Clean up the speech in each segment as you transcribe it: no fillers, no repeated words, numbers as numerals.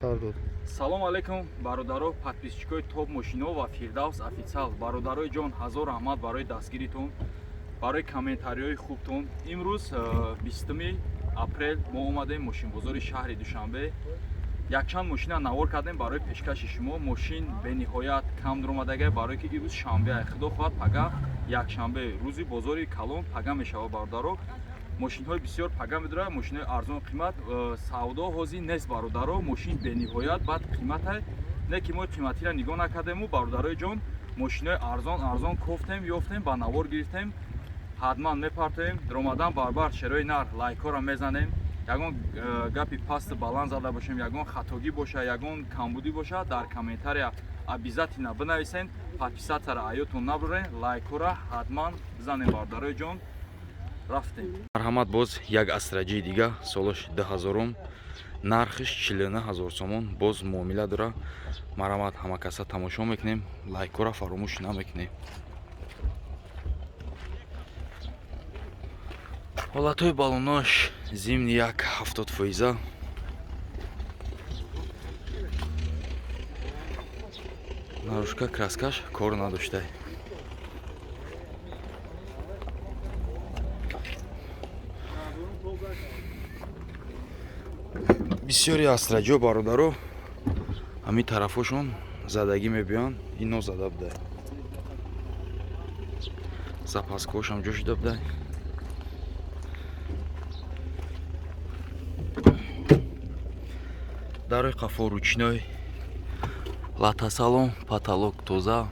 Pardon. Салом алейкум бародаро подписчикои топ мошино ва Фирдавс официал. Бародарои ҷон, ҳазор раҳмат барои дастгиритон, барои комментариҳои хубтон. Имрӯз 20 апрел мо омадем мошинбозори шаҳри Душанбе. Якчанд мошина навор кардем барои пешкаши шумо. Мошин бениҳоят кам дуромадага, барое ки имрӯз шанбе худо хоҳад пага якшанбе рӯзи бозори калон пага мешавад. Бародаро мошинҳои бисёр пага медорад, мошинҳои арзон қимат. Савдо ҳозир нест бародаро, мошин бениҳоят бад қимата. Не ки мо қиматиро нигоҳ накардему бародарои ҷон, мошинҳои арзон кофтем, ёфтем, ба навор гирифтем. Ҳатман мепартоем, дуромадан барбар шерои нар лайкора мезанем. Ягон гапи пасту баланд зада бошем, ягон хатогӣ боша, ягон камбудӣ боша, дар комментария обязательно бинависен, подписатара аётон набурен, лайкора ҳатман бизанем бародарои ҷон. Рафтем. Марҳамат, боз як астраҷии дига солош 2000 нархиш 49000 сомон, боз муомила дора. Марҳамат, ҳама каса тамошо мекунем, лайкора фаромӯш намекунем. ҳолатҳои балонош зимни як 70%. нарушка краскаш кор надоштай. бисёри астраҷо бародаро ҳамин тарафошон задагӣ мебиёнд, ино зада будай. запаскошам ҷо шуда будай. дарои қафо ручной, латасалон, потолок тоза.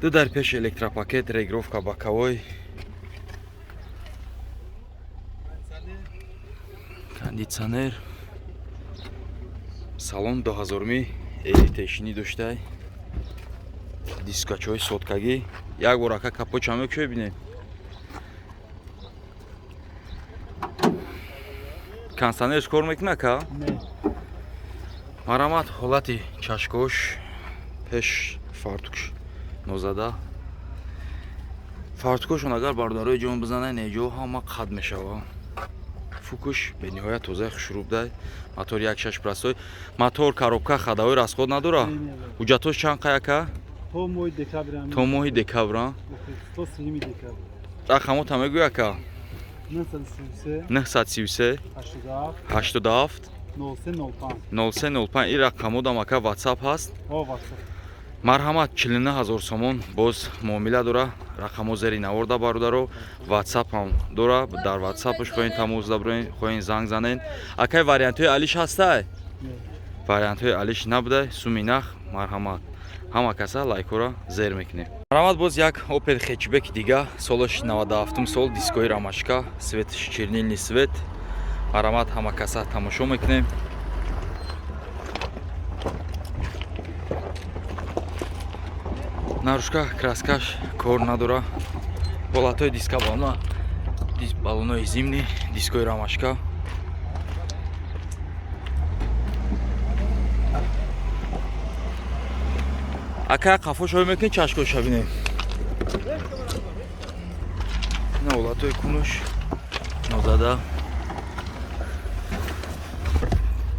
ду дар пеш электропакет, регировка боковой, кондитсионер, салон 2000 элитешини доштай, дискачой соткагӣ. Як бор ака капоча мекушои бинем. Кондитсионерш кор мекуна ка? Не. Марҳамат, ҳолати чашкош, пеш фартукш нозада. Фартукошон агар бародарои ҷон бизанай, неҷо ҳама қад мешава. Фукуш бениҳоят тозаи хушрӯб дай. Мотор 1.6 простой. Мотор коробка хадавои расход надора. ҳуҷҷатош чанд қаяка? То моҳи декабр. Рақамота мегӯя ка? 933 87 0305. ин рақамодам ака ватсап ҳаст. марҳамат, 49000 сомон, боз муомила дора. рақамо зери наворда бародаро. ватсап ҳам дора, дар ватсапш хоҳен тамос дабурен, хоҳен занг занен. акай вариантҳои алиш ҳастай? вариантҳои алиш набудай, суми нах. марҳамат, ҳама каса лайкора зер мекунем. марҳамат, боз як опел хетчбек дига, солаш 97 сол, дискои рамашка, светш чернильный свет. марҳамат, ҳама каса тамошо мекунем. нарушка краскаш кор надора. ҳолатҳои диска балонои зимни, дискои рамашка. ака қафошҳои мекунӣ, чашкоша бинем. ина ҳолатҳои кунуш нозада,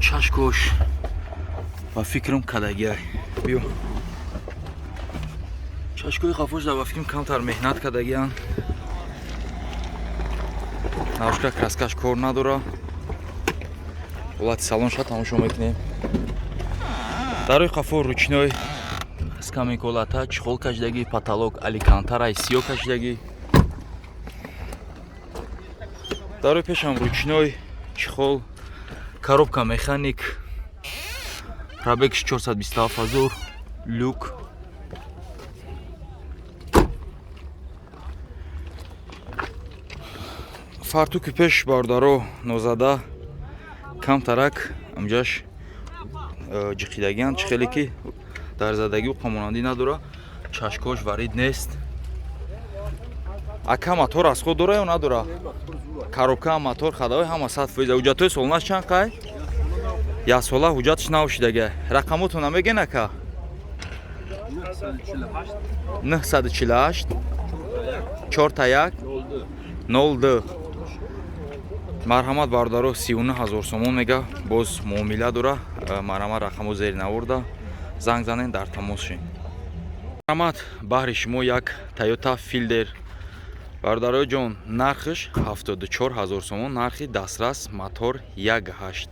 чашкош ва фикрам кадагиай. биё чашкои қафош дар ба фикрам камтар меҳнат кадагиян. нарушка краскаш кор надора. ҳолати салонша тамошо мекунем. дарои қафо ручной, скамейколата, чихол кашидагӣ, потолок аликантараи сиё кашидагӣ. дарои пешам ручной, чихол, коробка механик, пробегш 427000, люк. фартуки пеш бародаро нозада, камтарак амҷаш ҷиқидагиан, чихеле ки дар задагиу қомонандӣ надора. чашкош варид нест. ака мотор расход дора ё надора? коробка мотор хадавои ҳама 100%. ҳуҷҷатои солнаш чанд қай? яксола ҳуҷҷатш навшидага. рақамотона меген ака? 948 4 1 02. марҳамат бародаро 39000 сомон мега боз муомила дора. Марҳамат рақамо зери навурда занг занен дар тамос шин. Марҳамат баҳри шумо як Toyota Fielder бародарои ҷон нархш 74000 сомон, нархи дастрас, мотор 1.8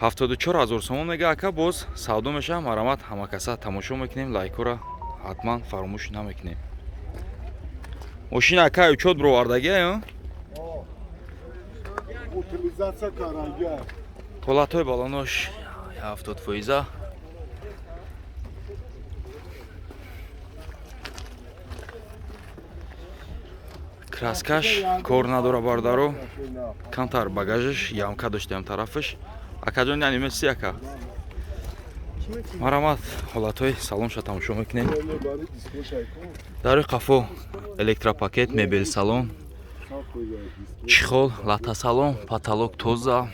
74000 сомон мега ака, боз савдо меша. Марҳамат ҳамакаса тамошо мекунем, лайкора ҳатман фаромӯш намекунем. Мошина ака учёт бировардагия утилизация карага. ҳолатҳои балонош 70%. краскаш кор надора бардаро. Камтар багажиш ямка доштаем тарафш. Акаҷон яъни меси ака. Марҳамат ҳолатҳои салонша тамошо мекунем. Дарои қафо электропакет, мебел салон, чихол, лата салон, потолок тоза,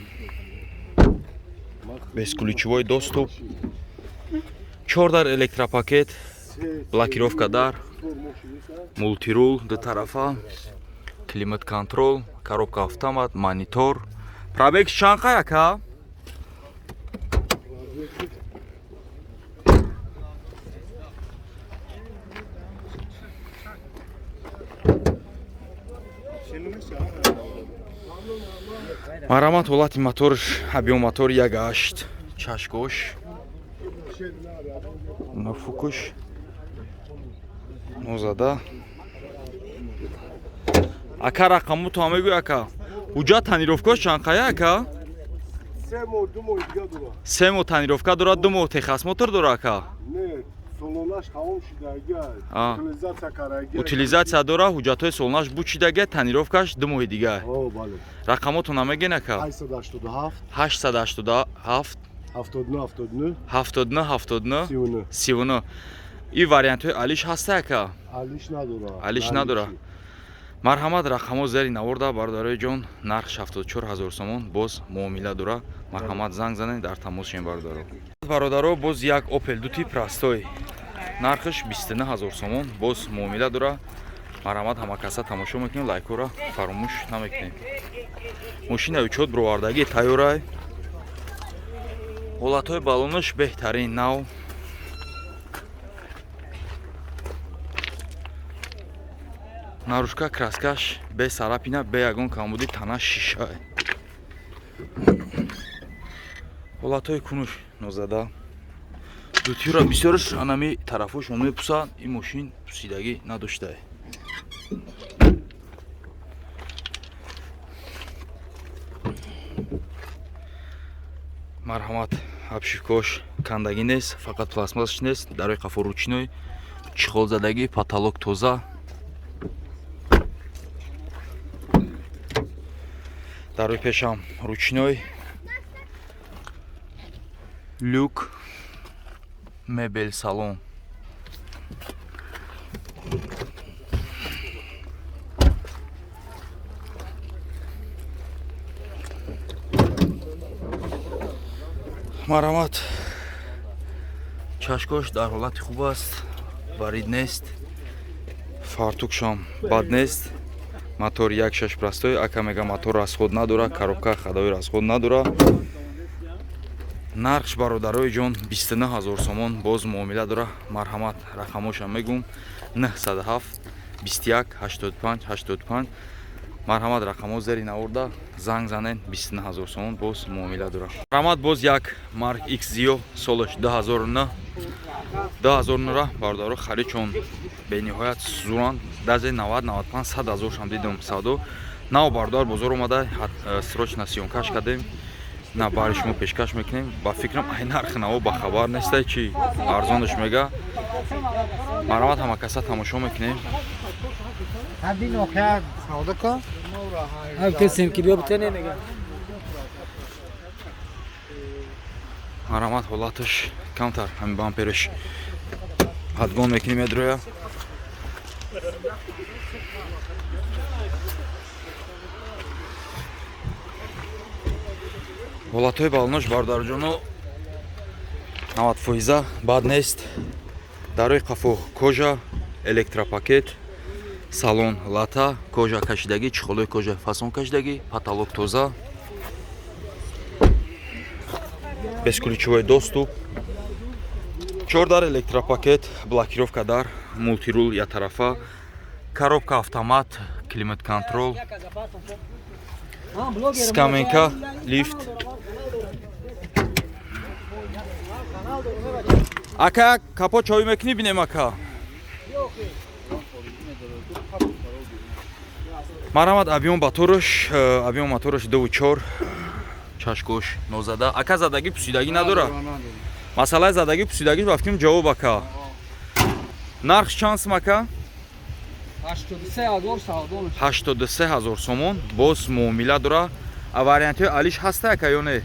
бесключевой доступ, 4 дар электропакет, блокировка дар, мультирул ду тарафа, климат контрол, коробка автомат, монитор. Пробег чанqa ака? марҳамат ҳолати моторш объем мотор 1.8 чашкош нафукуш нозада ака рақаму то мегӯй ака ҳуҷҷат танировкош чанқая ака 3 моҳ танировка дорад 2 моҳ техас мотор дора ака утилизатсия дора ҳуҷҷатҳои солонаш буд шидага танировкаш 2 моҳи дига рақамоту намеген ака 887 79 39 и вариантҳои алиш ҳаста ака алиш надора марҳамат рақамо зери навурда бародарои ҷон нарх 74000 сомон боз муомила дора марҳамат занг занед дар тамос шин бародаро бародаро боз як Opel ду тип растой нархш 29000 сомон боз муомила дора марҳамат ҳамакаса тамошо мекунем лайкора фаромӯш намекунем мошина учёт бировардагии тайёрай ҳолатҳои балонош беҳтарин нав нарушка краскаш бе сарапина бе ягон камбуди тана шишае ҳолатҳои кунуш нозада дутиёра бисёрш анами тарафошон мепусанд ин мошин пусидагӣ надоштае марҳамат абшикош кандагӣ нест фақат пластмассаш нест дарои қафо ручной чихолзадагӣ потолок тоза дарои пешам ручной люк мебел салон марҳамат чашкош дар ҳолати хуб аст барид нест фартукшам бад нест мотор 1.6 простой ака мега мотор расход надора коробка хадои расход надора нархш бародарои ҷон 29000 сомон боз муомила дора марҳамат рақамоша мегум 907 21 85 85 марҳамат рақамо зери навурда занг занен 29000 сомон боз муомила дора марҳамат боз як марк X-Zio солаш 2009 бародаро харичон бениҳоят зуранд дазе 90-95 100,000 шам дидум савдо нав бардар бозор омада срочна сиёмкаш кардем на бари шумо пешкаш мекунем ба фикрам ай нархи наво ба хабар нестай чи арзонаш мега марҳамат ҳамакаса тамошо мекунем марҳамат ҳолаташ камтар ҳами бампериш ҳадгон мекунем медроя ҳолатҳои балонош бародарҷоно 90% бад нест дарои қафо кожа электропакет салон лата, кожа кашидагӣ, чихолои кожа фасон кашидагӣ, потолок тоза, безключевой доступ, 4 дар электропакет, блокировка дар, мультирул якарафа, коробка автомат, климат контрол, скамейка, лифт. Ака, капо чой мекунӣ бинем ака. Марҳамат, объем мотораш 2.4, чашкош нозада. Ака задагӣ пусидагӣ надора? Масъалаи задагӣ пусидагиш ба фикрам ҷавоб ака. Нархш чанд сум ака? 83000 сомон, боз муомила дора. Вариантҳои алиш ҳаста ака ё не?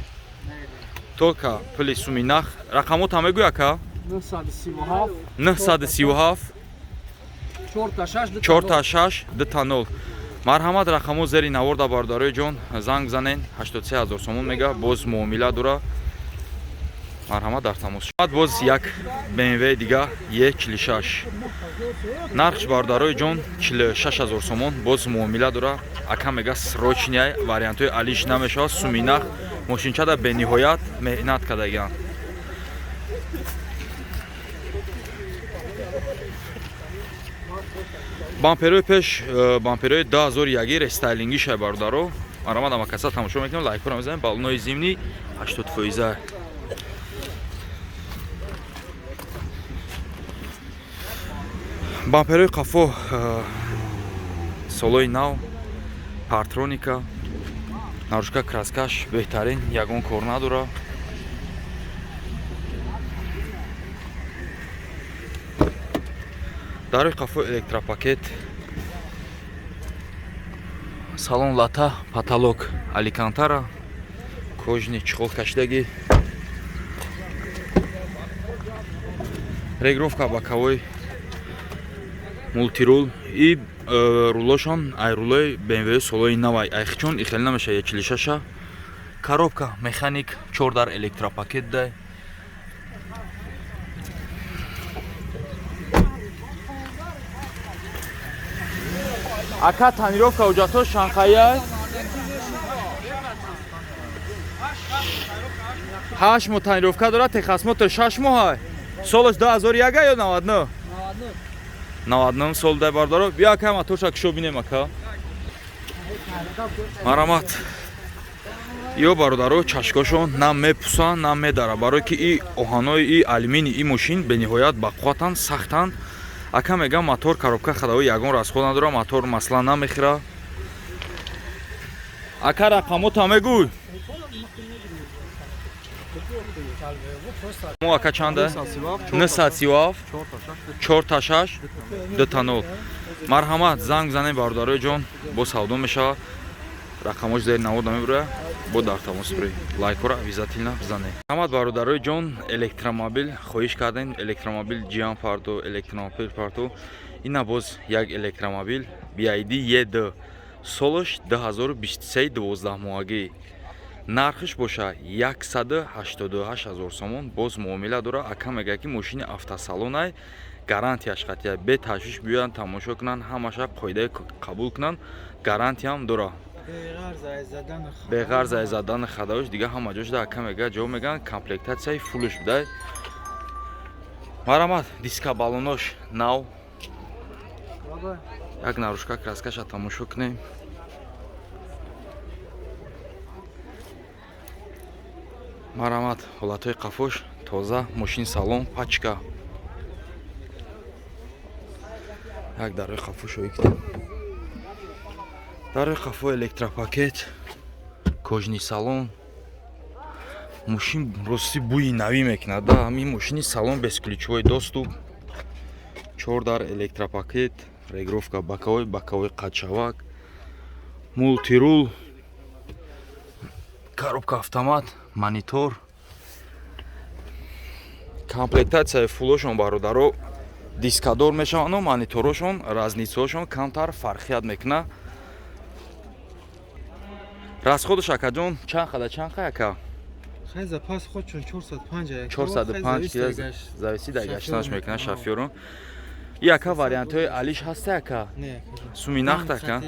Только пули суми нах. Рақамот ҳам мегӯй ака? 937 4 2 Марҳамат, рақамот зери наворда бародарои ҷон занг занен. 83000 сомон мега, боз муомила дора. Марҳамат, дар тамос. Боз як BMW дига E46. Нархш бародарои ҷон 46000 сомон, боз муомила дора. Ака мега срочния, вариантҳои алиш намешавад, суми нах. Мошинчада бениҳоят меҳнат кардагиан. Бамперои пеш, бамперои 2001 рестайлинги шай бародаро. Марҳамат, амакаса тамошо мекунем, лайкора мезанем, баллонои зимни 80%. Бамперои қафо солои нав, партроника, нарушка краскаш беҳтарин, ягон кор надора. Дарои қафо электропакет, салон лата, потолок аликантара, кожни чихол кашидагӣ, регировка боковой, мультирул и рулошон ай рулои BMW солои навай айхчон ихел намеша E46. Коробка механик 4 дар электропакет дай. Ака танировка уҷато шанхая 8 мо танировка дора, техасмотр 6 моҳ. Солаш 2001 ё 99? 99 сол дай бардаро. Бия ака моторша кишо бинем ака. Марҳамат. Ё бародаро чашкошон нам мепусан, нам медара, барои ки и оҳанои и алюмини и мошин бениҳоят бақувватан, сахтан. Ака мега мотор коробка хадавои ягон расход надора, мотор маслан намехира. Ака рақамота мегӯй. Мо ака чанда? 937 4 2 Марҳамат, занг занем бародарои ҷон, бо савдо мешава. Рақамош зери навода мебура, бо дар тамос бuri. Лайкора обязательно бзане. Марҳамат бародарои ҷон, электромобил хоҳиш кардем, электромобил ҷиан парто, электромобил парто. Ина боз як электромобил BYD E2. Солаш 2023 12 моҳагӣ. Нархш боша 188000 сомон, боз муомила дора. Ака мега ки мошини автосалонай, гарантияш қатъия, бе ташвиш биёян тамошо кунан, ҳамаша қоидаи қабул кунан, гарантиям дора. Беғар зай задан хадавиш дига ҳама ҷош да ака мега ҷо меган комплектатсияи фулуш бидай. Марҳамат, диска баллонош нав. Як нарушка краскаша тамошо кунем. Марҳамат, ҳолатҳои қафош тоза, мошин салон, пачка. Як дарои қафо шоӣ кунем. Дарои қафо электропакет, кожни салон. Мошин рости бӯи навӣ мекунад да, ҳамин мошини салон безключевой доступ. 4 дар электропакет, регировка боковой, боковой қадшавак, мультирул, коробка автомат, монитор. Комплектатсияи фулошон бародаро дискадор мешаванд, мониторошон, разницаҳошон камтар фарқият мекуна. Расходаш акаҷон чанд қада ака? Хай запас ходчон 405 405 зависит дар гаштанаш мекуна шофёрон. яка вариантҳои алиш ҳаста яка Не. суми нахта ка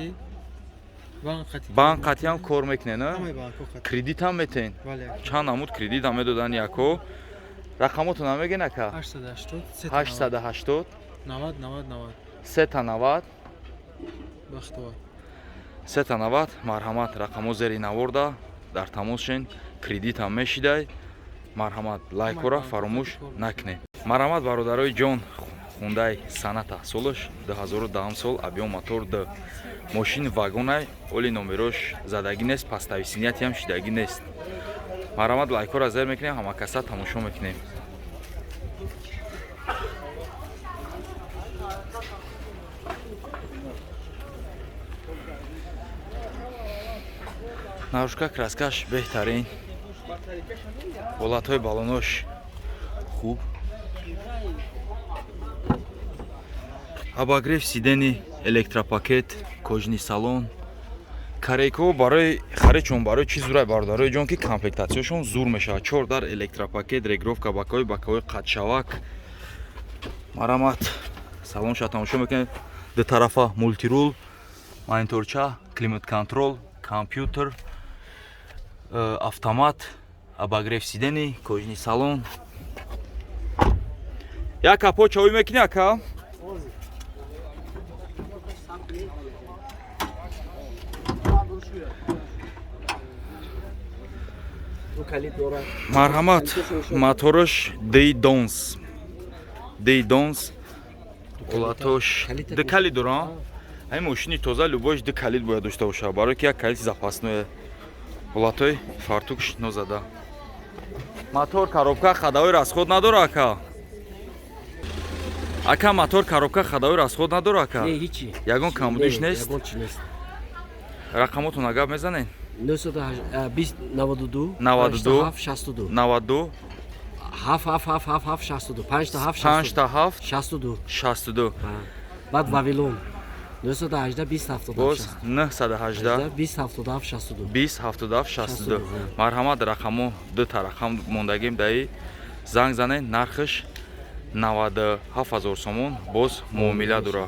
Банк хати. банк қатиям кор мекунед на Ҳамаи банкҳо хати. кредит ҳам метен Бале. чанд намуд кредит ҳам медодан яко рақамотон ҳам мегӯед ака 880. 880 90 90 90. 390 Бахтовар. 390 марҳамат рақамо зери наворда дар тамос шен кредит ҳам мешидай марҳамат лайкора фаромӯш накунед марҳамат бародарои ҷон хундай саната солаш 2010 сол абён мотор д мошин вагонай оли номерош задагӣ нест пастависинияти ҳам шидагӣ нест марҳамат лайкора зер мекунем ҳамакаса тамошо мекунем нарушка краскаш беҳтарин ҳолатҳои балонош хуб обогрев сидени электропакет кожни салон карейкаҳо барои харидшон барои чӣ зурай бародарои ҷон ки комплектатсияшон зур мешавад 4 дар электропакет регировка бакаҳои қатшавак марҳамат салонша тамошо мекунед ду тарафа мултирул мониторча климат контрол компютер автомат обогрев сидени кожни салон як капо чавӣ мекунӣ ака марҳамат моторош дейдонс ҳолатош ду калид дорам ҳамин мошини тоза любош ду калид бояд дошта бошад барое ки як калид запасное ҳолатҳои фартукш нозада мотор коробка хадавои расход надора ака ака мотор коробка хадавои расход надора ака Не, ҳичи. ягон камбудиш нест Ягон чи нест. рақамотона гап мезанед 92 92 62 92 7 5 та 7 5 та 7 62 62 баъд вавилон 918 20 боз 918 20 77 62 20 77 62 марҳамат рақамо ду та рақам мондагим даи занг занед нархиш 97 000 сомон боз муомила дора